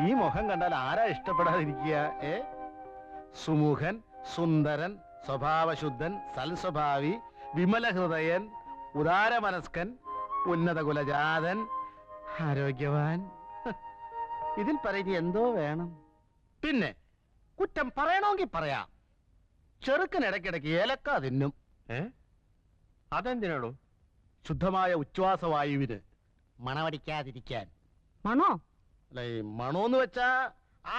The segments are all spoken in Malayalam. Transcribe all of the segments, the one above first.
ഈ മുഖം കണ്ടാൽ ആരാ ഇഷ്ടപ്പെടാതിരിക്കുക? സുമുഖൻ, സുന്ദരൻ, സ്വഭാവശുദ്ധൻ, സൽസ്വഭാവി, വിമല ഹൃദയൻ, ഉദാരമനസ്കൻ, ഉന്നത കുലജാതൻ, ആരോഗ്യവാൻ. ഇതിൽ പറയുന്ന എന്തോ വേണം. പിന്നെ കുറ്റം പറയണമെങ്കിൽ പറയാം. ചെറുക്കൻ ഇടയ്ക്കിടയ്ക്ക് ഏലക്ക തിന്നും. അതെന്തിനാണോ? ശുദ്ധമായ ഉച്ഛ്വാസവായുവിന് മണമടിക്കാതിരിക്കാൻ. മണോ? അല്ല, ഈ മണോന്ന് വെച്ചാ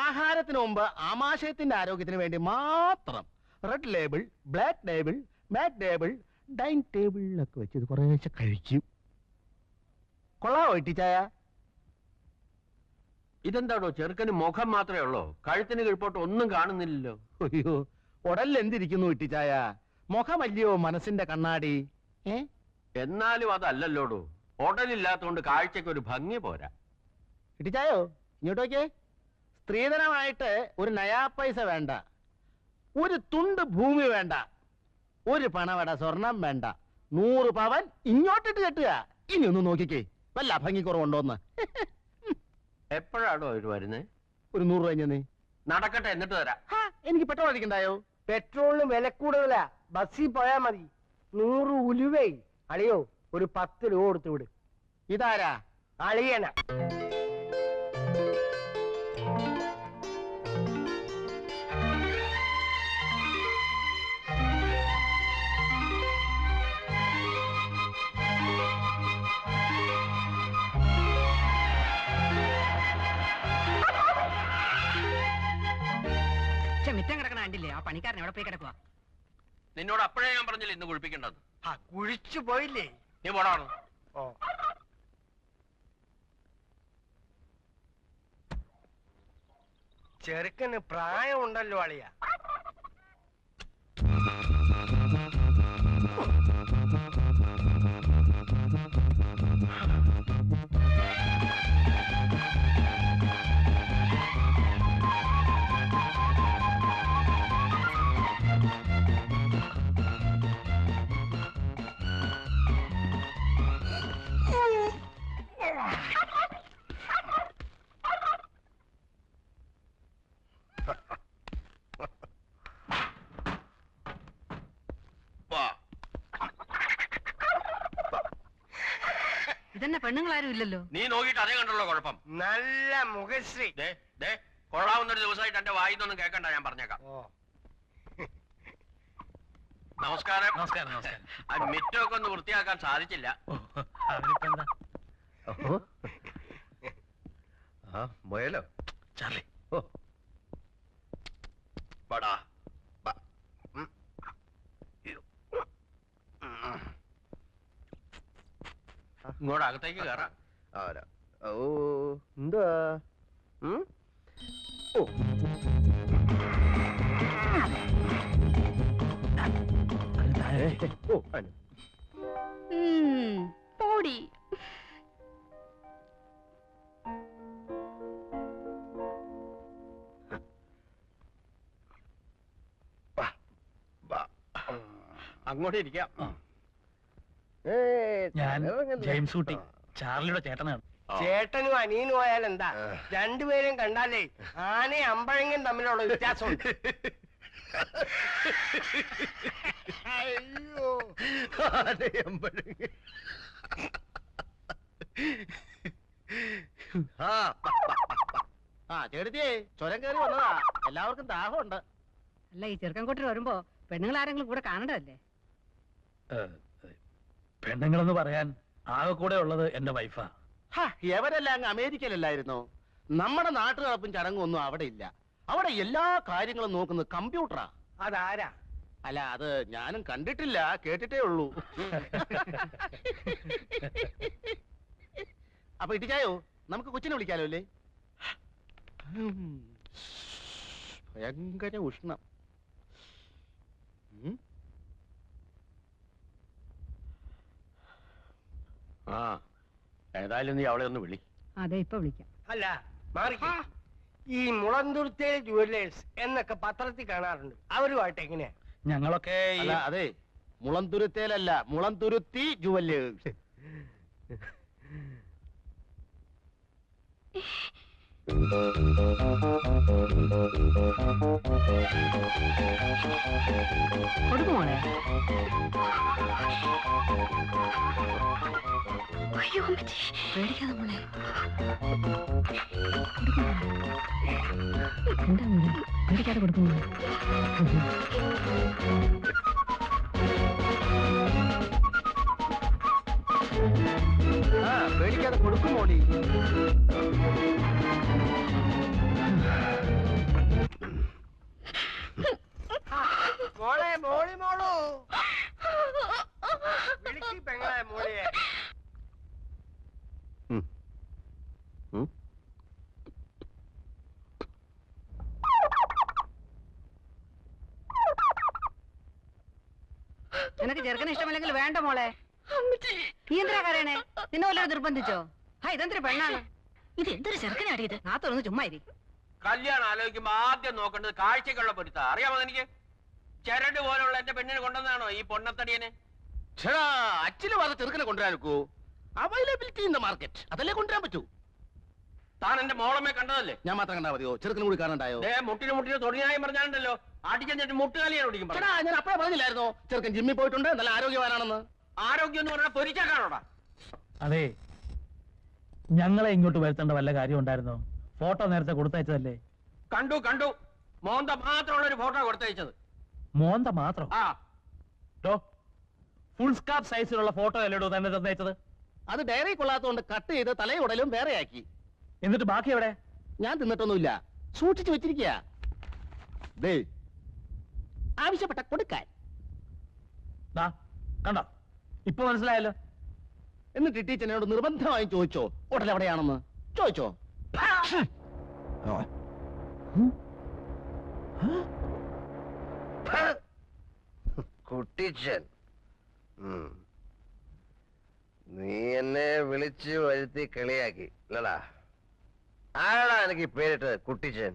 ആഹാരത്തിന് മുമ്പ് ആമാശയത്തിന്റെ ആരോഗ്യത്തിന് വേണ്ടി മാത്രം. റെഡ് ലേബിൾ, ബ്ലാക്ക് ടേബിൾ, മാറ്റ് ടേബിൾ, ഡൈനിങ് ടേബിളിലൊക്കെ വെച്ച് ഇത് കുറേശ്ശെ കഴിക്കും. കൊള്ളാവോ ഇട്ടിച്ചായ? ഇതെന്താണോ ചെറുക്കന് മുഖം മാത്രമേ ഉള്ളൂ, കഴുത്തിന് കീഴ്പോട്ട് ഒന്നും കാണുന്നില്ലല്ലോ? അയ്യോ, ഉടലിൽ എന്തിരിക്കുന്നു ഇട്ടിച്ചായ? മുഖമല്ലയോ മനസ്സിന്റെ കണ്ണാടി. എന്നാലും അതല്ലല്ലോടൂ, ഉടലില്ലാത്തോണ്ട് കാഴ്ചക്ക് ഒരു ഭംഗി പോരാ. ഇട്ടിച്ചായോ ഇങ്ങോട്ടോക്കെ. സ്ത്രീധനമായിട്ട് ഒരു നയാ പൈസ വേണ്ട, ഒരു തുണ്ട് ഭൂമി വേണ്ട, ഒരു പണവട സ്വർണം വേണ്ട, 100 പവൻ ഇങ്ങോട്ടിട്ട് കെട്ടുക. ഇനി ഒന്ന് നോക്കിക്കേ, വല്ല ഭംഗിക്കുറവുണ്ടോന്ന്. എപ്പോഴാണോ അവര് വരുന്നേ? ഒരു 100 രൂപ നീ നടക്കട്ടെ, എന്നിട്ട് തരാം. എനിക്ക് പെട്രോൾ അടിക്കണ്ടായോ? പെട്രോളിന് വില കൂടുതലാ, ബസ്സിൽ പോയാ മതി. 100 ഉലുവേ. അളിയോ, ഒരു 10 രൂപ കൊടുത്തു വിട്. ഇതാരാ? അളിയന. മിറ്റം കിടക്കണ കണ്ടില്ലേ? ആ പണിക്കാരൻ എവിടെ പോയി കിടക്കുക? നിന്നോട് അപ്പോഴേ ഞാൻ പറഞ്ഞില്ല ഇന്ന് കുഴിപ്പിക്കേണ്ടത്. കുഴിച്ചു പോയില്ലേ? നീ പോടാണ്. ഓ, ചെറുക്കന് പ്രായമുണ്ടല്ലോ അളിയ. ഇതന്നെ പെണ്ണുങ്ങളാരും ഇല്ലല്ലോ. നീ നോക്കിയിട്ട് അതേ കണ്ടുള്ള കുഴപ്പം. നല്ല മുഖശ്രീ. കൊള്ളാവുന്നൊരു ദിവസമായിട്ട് എന്റെ വായിന്നൊന്നും കേൾക്കണ്ട, ഞാൻ പറഞ്ഞേക്കാം. നമസ്കാരം. നമസ്കാരം. നമസ്കാരം. ആ മിറ്റമൊക്കെ ഒന്ന് വൃത്തിയാക്കാൻ സാധിച്ചില്ല. മുയലോ ചാർലി? ഓ പടാ ഇങ്ങോട്ട് അകത്തേക്ക് കയറാം. ഓ എന്താ? ഓ പോടി. അങ്ങോട്ട് ഇരിക്കാം. ഞാൻ ജെയിംസ് ഊട്ടി, ചാർലിയുടെ ചേട്ടനാണ്. ചേട്ടനും അനിയനും പോയാൽ എന്താ? രണ്ടുപേരും കണ്ടാലേ ആനയും അമ്പഴങ്ങൻ തമ്മിലുള്ള വ്യത്യാസമുണ്ട്. അയ്യോ, ചേട്ടത്തിയേ ചുരം കയറി വന്നതാ. എല്ലാവർക്കും ദാഹമുണ്ട്. അല്ല, ഈ ചെറുക്കൻകുട്ടി വരുമ്പോ പെണ്ണുങ്ങൾ ആരെങ്കിലും കൂടെ കാണണ്ടല്ലേ? പെണ്ണുങ്ങളെന്ന് പറയാൻ ആകെ കൂടെ ഉള്ളത് എന്റെ വൈഫാ. എവരെല്ലാം അങ്ങ് അമേരിക്കയിലല്ലായിരുന്നോ? നമ്മുടെ നാട്ടു നടപ്പും ചടങ്ങും ഒന്നും അവിടെ ഇല്ല. അവിടെ എല്ലാ കാര്യങ്ങളും നോക്കുന്നത് കമ്പ്യൂട്ടറാ. അതാരാ? അല്ല, അത് ഞാനും കണ്ടിട്ടില്ല, കേട്ടിട്ടേ ഉള്ളൂ. അപ്പൊ ഇട്ടിച്ചായോ, നമുക്ക് കൊച്ചിനെ വിളിക്കാലോ അല്ലേ? ഭയങ്കര ഉഷ്ണം. ആ ഏതായാലും നീ അവളെ ഒന്ന് വിളി. അതെ, ഇപ്പൊ വിളിക്കാം. അല്ല, മാറി. ഈ മുളന്തുരുത്തേ ജുവല്ലേഴ്സ് എന്നൊക്കെ പത്രത്തിൽ കാണാറുണ്ട്. അവരുമായിട്ട് എങ്ങനെയാ? ഞങ്ങളൊക്കെ അല്ല, അതെ, മുളന്തുരുത്തേലല്ല, മുളന്തുരുത്തി ജുവല്ലേഴ്സ്. കൊടുക്കുമോളെ? അയ്യോ അമ്മച്ചി, പേടിക്കാതെ മോളെ. എന്താ മോളെ? പേടിക്കാതെ കൊടുക്കുമോ? ആ പേടിക്കാതെ കൊടുക്കും മോളി. മോളെ, മോളി മോളു വിളിക്ക് പെങ്ങളെ മോളിയെ. നിനക്ക് ചെറുക്കന് ഇഷ്ടമില്ലെങ്കിൽ വേണ്ട മോളെ. നീ എന്തിനാ കരയണേ? നിന്നെ വല്ലതും നിർബന്ധിച്ചോ? ഇതെന്തൊരു പെണ്ണാണ്? ഇത് എന്തൊരു ചെറുക്കനാടിയത്? നാത്തൊന്ന് ചുമ്മാ ഇരി. കല്യാണം ആലോചിക്കുമ്പോ ആദ്യം നോക്കേണ്ടത് കാഴ്ചക്കുള്ള പൊരുത്ത. അറിയാമോ എനിക്ക്? ചരട് പോലുള്ള എന്റെ പെണ്ണിനെ കൊണ്ടുവന്നാണോ ഈ പൊണ്ണത്തടിയനെ? ചേടാ അച്ഛന് പറഞ്ഞ ചെറുക്കനെ കൊണ്ടുവരാൻ നോക്കൂ. അവൈലബിലിറ്റി ഇൻ ദ മാർക്കറ്റ് അതല്ലേ കൊണ്ടുവരാൻ പറ്റൂ. താൻ എന്റെ മോളമ്മയെ കണ്ടതല്ലേ? ഞാൻ മാത്രം കണ്ടാ മതിയോ? ചെറുക്കനും കൂടി കാണണ്ടായോ? മുട്ടിന് തൊടിയായി പറഞ്ഞാലുണ്ടല്ലോ അടിക്കാൻ മുട്ടുകാലിയാണ് ഓടിക്കും. ചേട്ടാ ഞാൻ അപ്പഴേ പറഞ്ഞില്ലായിരുന്നോ ചെറുക്കൻ ജിമ്മിൽ പോയിട്ടുണ്ട്, നല്ല ആരോഗ്യവാനാണെന്ന്. ആരോഗ്യം എന്ന് പറഞ്ഞാൽ പൊരിച്ചാക്കാണോടാ? അതെ, ഞങ്ങളെ ഇങ്ങോട്ട് വരുത്തേണ്ട വല്ല കാര്യം ഉണ്ടായിരുന്നോ? ഫോട്ടോ നേരത്തെ കൊടുത്തയച്ചതല്ലേ? കണ്ടു മോന്ത മാത്രമുള്ള ഒരു ഫോട്ടോ കൊടുത്തയച്ചത്. മോന്ത മാത്രം? ആ ഫുൾ സ്കാർഫ് സൈസിലുള്ള ഫോട്ടോ അല്ലേടോ തന്നെ തന്നയച്ചത്? അത് ഡയറി കൊള്ളാത്തോണ്ട് കട്ട് ചെയ്ത് തലയും ഉടലും വേറെയാക്കി. എന്നിട്ട് ബാക്കി എവിടെ? ഞാൻ തിന്നിട്ടൊന്നുമില്ല, സൂക്ഷിച്ചു വെച്ചിരിക്കുക. ആവശ്യപ്പെട്ട കൊടുക്കാൻ. കണ്ടോ, ഇപ്പൊ മനസ്സിലായല്ലോ. എന്നിട്ട് ടീച്ചറിനോട് നിർബന്ധമായും ചോദിച്ചോ ഹോട്ടൽ എവിടെയാണെന്ന്? ചോദിച്ചോ? കുട്ടിച്ചൻ, നീ എന്നെ വിളിച്ചു വരുത്തി കളിയാക്കി അല്ലടാ? ആരാടാ എനിക്ക് പേരിട്ടത് കുട്ടിച്ചൻ?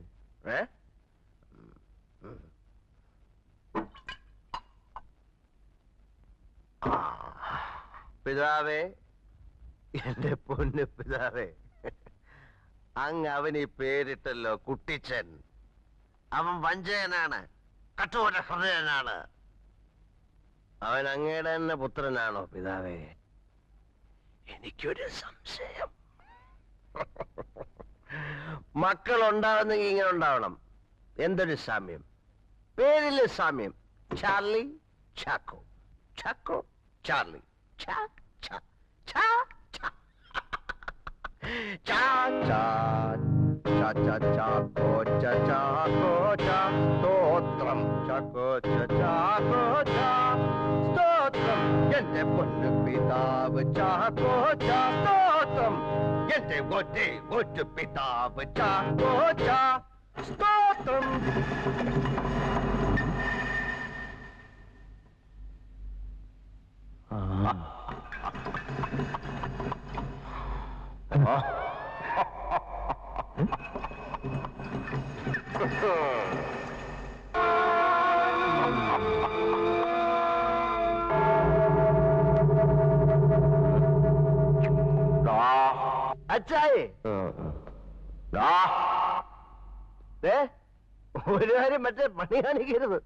പിതാവേ, എന്റെ പൊന്നു പിതാവേ, അങ്ങ് അവന് ഈ പേരിട്ടല്ലോ കുട്ടിച്ചൻ. അവൻ വഞ്ചകനാണ്, കഠോര ഹൃദയനാണ്. അവൻ അങ്ങയുടെ തന്നെ പുത്രനാണോ പിതാവേ? എനിക്കൊരു സംശയം. മക്കൾ ഉണ്ടാവുന്നെങ്കിൽ ഇങ്ങനെ ഉണ്ടാവണം. എന്തൊരു സാമ്യം, പേരില് സാമ്യം. ചാർലി ചാക്കോ, ചാക്കോ ചാർലി, ചാ ചാ ചാ ചാ ചാ ചാ ചാ ചാ ചാക്കോ ചാ ചാക്കോ ചാ. സ്തോത്രം ചാക്കോ ചാ ചാക്കോ ചാ. സ്തോത്രം എന്റെ പൊന്നു പിതാവ് ചാക്കോ ചാ. സ്തോത്രം എന്റെ ഒറ്റ പിതാവ് ചാക്കോ ചാ. സ്തോത്രം. അച്ചായേ, ഒരു കാര്യം മറ്റേ പണി കാണിക്കരുത്.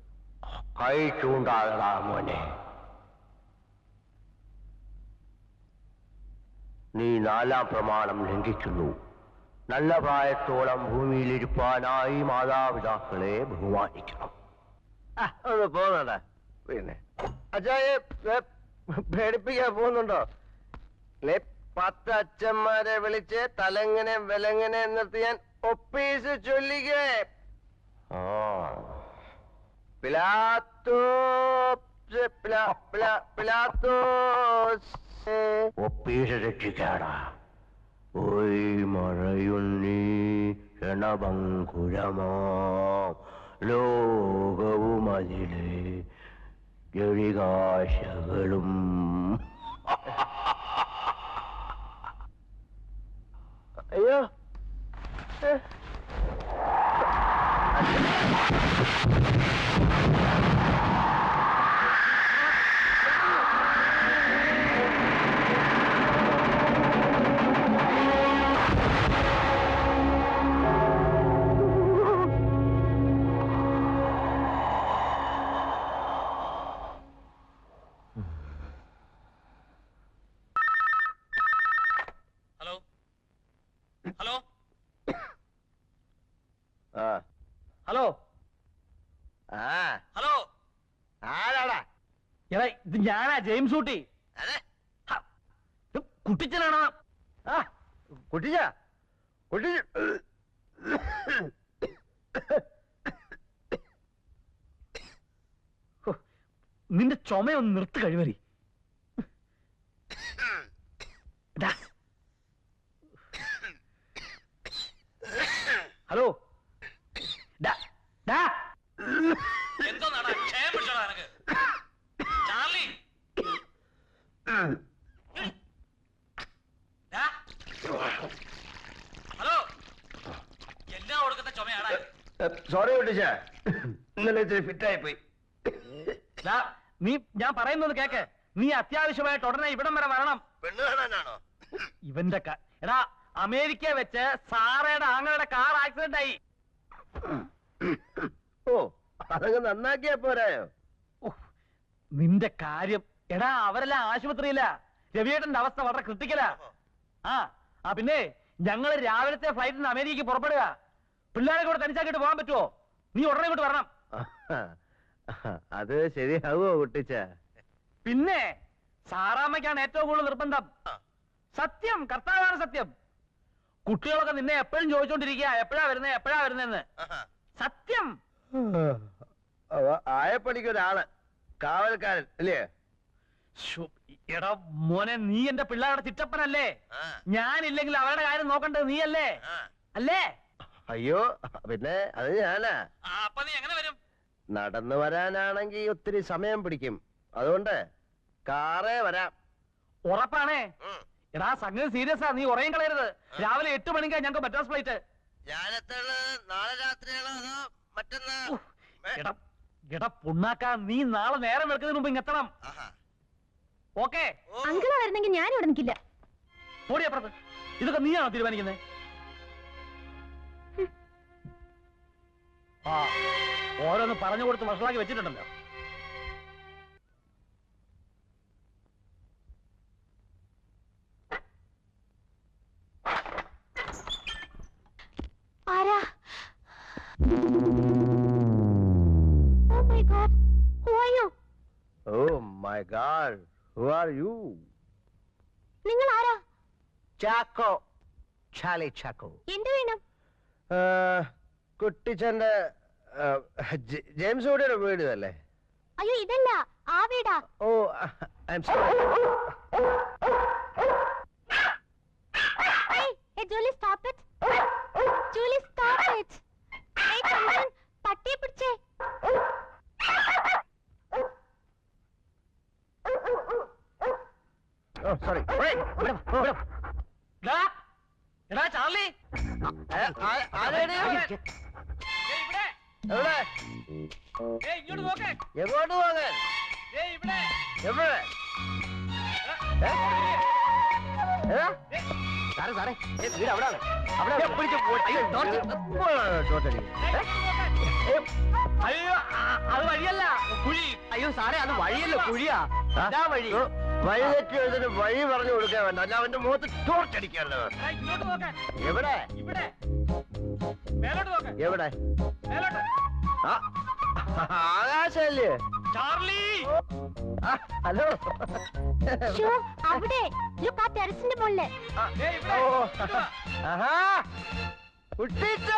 കൈ ചൂണ്ടാകടാ മോനെ. നീ 4-ാം പ്രമാണം ലംഘിക്കുന്നു. നല്ല പ്രായത്തോളം ഭൂമിയിലിരിപ്പാനായി മാതാപിതാക്കളെ ബഹുമാനിക്കണം. ഒന്ന് പോകണ്ട. പിന്നെ അച്ചായെ പേടിപ്പിക്കാൻ പോകുന്നുണ്ടോ? 10 അച്ഛന്മാരെ വിളിച്ച് തലങ്ങനെ വിലങ്ങനെ നിർത്തി ഞാൻ ഒപ്പീസ് ചൊല്ലിക്കേ. ഒപ്പീസ് രക്ഷിക്കാടാ. ഓയ് മഴയുണ്ണി ക്ഷണഭങ്കുരമോ ലോകവും അതിലെ ജളികാശകളും. അയ്യോ, ആ ഹലോ ആ ഹലോ ആരാടാ? എടാ ഇത് ഞാനാ ജെയിംസ് ഊട്ടി. ഹ, ഇത് കുട്ടിച്ചനാണോ? ആ കുട്ടിച്ച കുട്ടിച്ച ഹോ, നിന്റെ ചുമയൊന്ന് നിർത്ത് കഴിവറി. ഹലോ എന്തോന്നാടാ ക്ഷയം പിടിച്ചോടാ നിനക്ക്? ചാർലി ഹലോ എല്ലാം കൊടുക്കുന്ന ചുമയാടാ. സോറി കുട്ടിച്ച, ഇന്നലെ ഇത്തിരി ഫിറ്റായി പോയി. നീ ഞാൻ പറയുന്നത് കേക്ക്. നീ അത്യാവശ്യമായിട്ട് ഉടനെ ഇവിടം വരെ വരണം. പെണ്ണ് കാണാനാണോ? ഇവന്റെ എടാ അമേരിക്ക വെച്ച് സാറയുടെ ആങ്ങളുടെ കാർ ആക്സിഡന്റ് ആയി. ഓ അതങ്ങ് നന്നാക്കിയാ പോരായോ? നിന്റെ കാര്യം എടാ അവരെല്ലാം ആശുപത്രിയില്ല. രവിയേട്ടന്റെ അവസ്ഥ വളരെ ക്രിട്ടിക്കലാ. ആ പിന്നെ ഞങ്ങള് രാവിലത്തെ ഫ്ലൈറ്റിന് അമേരിക്കക്ക് പുറപ്പെടുക. പിള്ളേരെ കൂടെ തനിച്ചാക്കിട്ട് പോകാൻ പറ്റുമോ? നീ ഉടനെ ഇങ്ങോട്ട് വരണം. അത് ശരിയാവോ കുട്ടിച്ച? പിന്നെ സാറാമ്മയ്ക്കാണ് ഏറ്റവും കൂടുതൽ നിർബന്ധം. സത്യം, കർത്താവാണ് സത്യം. കുട്ടികളൊക്കെ നിന്നെ എപ്പോഴും ചോദിച്ചോണ്ടിരിക്കുക എപ്പോഴാ വരുന്നേന്ന്. സത്യം. ആയപ്പണിക്കൊരാള് കാവൽക്കാരൻ അല്ലേ? എടാ മോനെ, നീ എന്റെ പിള്ളേരുടെ ചിറ്റപ്പനല്ലേ? ഞാനില്ലെങ്കിൽ അവരുടെ കാര്യം നോക്കണ്ടത് നീയല്ലേ? അല്ലേ? അയ്യോ പിന്നെ അത് ഞാനാ. അപ്പൊ നീ എങ്ങനെ വരും? നടന്നു വരാനാണെങ്കിൽ ഒത്തിരി സമയം പിടിക്കും. അതുകൊണ്ട് കാറേ വരാം. ഉറപ്പാണേ? എടാ സംഗതി സീരിയസാ, നീ ഉറയും കളയരുത്. രാവിലെ 8 മണിക്കാ ഞങ്ങൾക്ക് മദ്രാസ് ഫ്ലൈറ്റ്. നാളെ രാത്രിയാണോ അതോ മറ്റന്നാ? എടാ പുണ്ണാക്കാ, നീ നാളെ നേരം വെളുക്കുന്നതിന് മുമ്പ് ഇങ്ങെത്തണം. ഓക്കെ? അങ്കിള് വരണമെങ്കിൽ ഞാൻ ഇവിടെ നിൽക്കില്ല. ഓടി അപ്പുറത്ത്. ഇതൊക്കെ നീയാണോ തീരുമാനിക്കുന്നത്? ആ ഓരോന്ന് പറഞ്ഞു കൊടുത്ത് വഷളാക്കി വെച്ചിട്ടുണ്ടല്ലോ. ആരാ? Oh my God. Who are you? Oh my God, who are you? നിങ്ങൾ ആരാ? ചാക്കോ, ചാലി ചാക്കോ. എന്ത് വേണം? കുട്ടിച്ചന്റെ ജെയിംസ് ഊട്ടിയുടെ വീട് അല്ലേ? അയ്യോ ഇതല്ല, ആ വീടാ. Oh I am sorry. Hey, Julie, stop it. Julie, stop it. Hey, Chandan, പട്ടിയെ പിടിച്ചേ. ഓ സോറി. എടാ ചാർലി, എവിടെ? ഇങ്ങോട്ട് നോക്കേ. എങ്ങോട്ട് പോകാൻ? ഇവിടെ എവിടെ? സാറേ സാറേ വീട് അവിടാണ്. അവിടെ അയ്യോ അത് വഴിയല്ല, കുഴി. അയ്യോ സാറേ, അത് വഴിയല്ല, കുഴിയാ. ഇതാ വഴി. വഴി തെറ്റി എഴുതിന് വഴി പറഞ്ഞു കൊടുക്കാൻ വേണ്ട, അല്ല അവന്റെ മുഖത്ത് ടോർച്ചടിക്കാനല്ലോ. ഇങ്ങോട്ട് നോക്കാൻ. എവിടെ? ഇവിടെ മേലോട്ട് നോക്കാൻ. എവിടെ? മേലോട്ട്. ആകാശല്ലേ? Charlie, hello. ഷോ, അവിടെ. Look, ആ ടെറസിന്റെ മുകളില്. ഇവിടെ ഓ ആഹാ കുട്ടിച്ച.